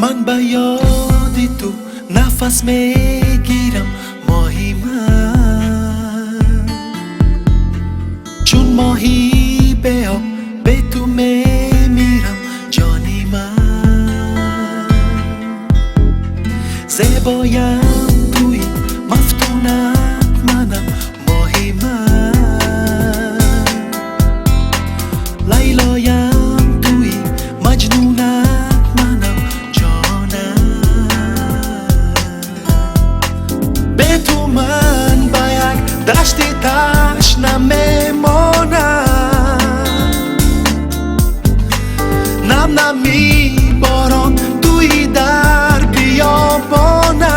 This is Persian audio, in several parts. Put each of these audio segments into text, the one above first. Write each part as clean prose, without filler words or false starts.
من به یادی تو نفس میگیرم ماهی من، چون ماهی به آب به تو میمیرم جانی من. زیبایم توی مفتونت منم ماهی من، لیلایم توی مجنونت منم جانم. به تو من با یک دشتی تشنه میمانم، نم نمی باران توی در بیابانم.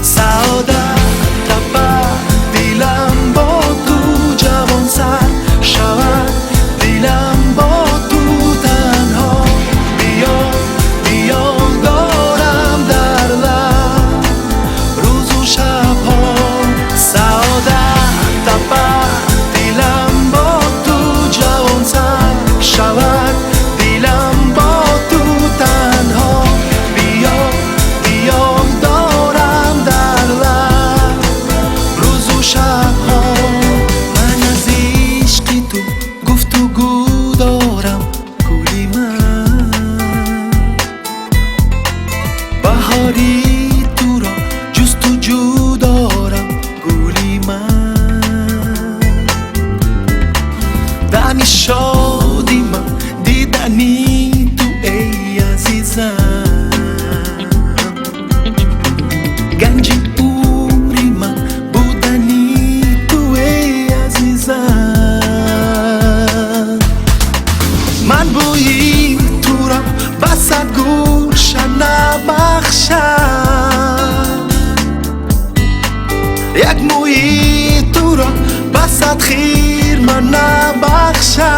سعادت تپه دلم با تو جوان سر شود، دلم با تو تنها بیا دارم در لب روز و شبها. سعادت تپه دلم با تو جوان سر شود، دلم با تو تنها بیا دارم در لب روز و شبها. من از عشق تو گفتگو دارم گلی من، بهاری تو را جستجو دارم گلی من. دمی شادی من دیدنی تو ای عزیزم، گنج عمری من بودنی تو ای عزیزم. من بویی تو را بسد گوش نبخشم، یک مویی تو را بسد خیر من نبخشم.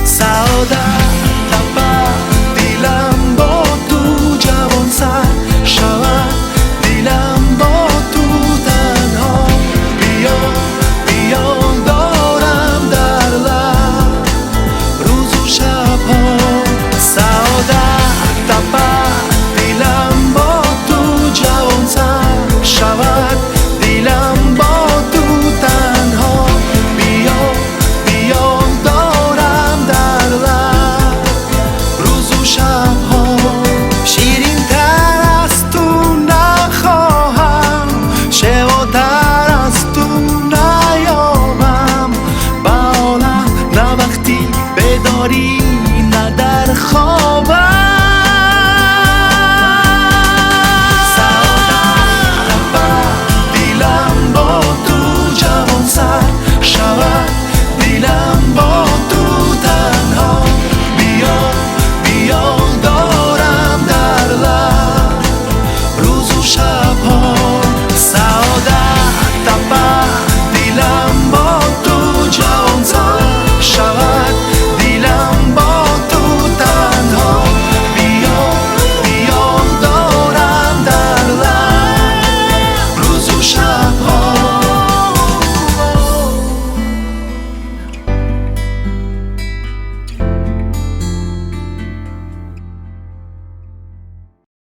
سعادت تپه دلم با تو جوان سر شود، دلم با تو تنها بیا دارم در لب روز و شبها. سعادت تپه دلم با تو جوان سر شود، دلم با تو تنها بیا دارم در لب روز و شبها. شیرین تر از تو نخواهم، شیواتر از تو نیابم، به عالم نه وقتی بیداری نه در خوابم. سعادت تپه دلم با تو جوان سر شود، دلم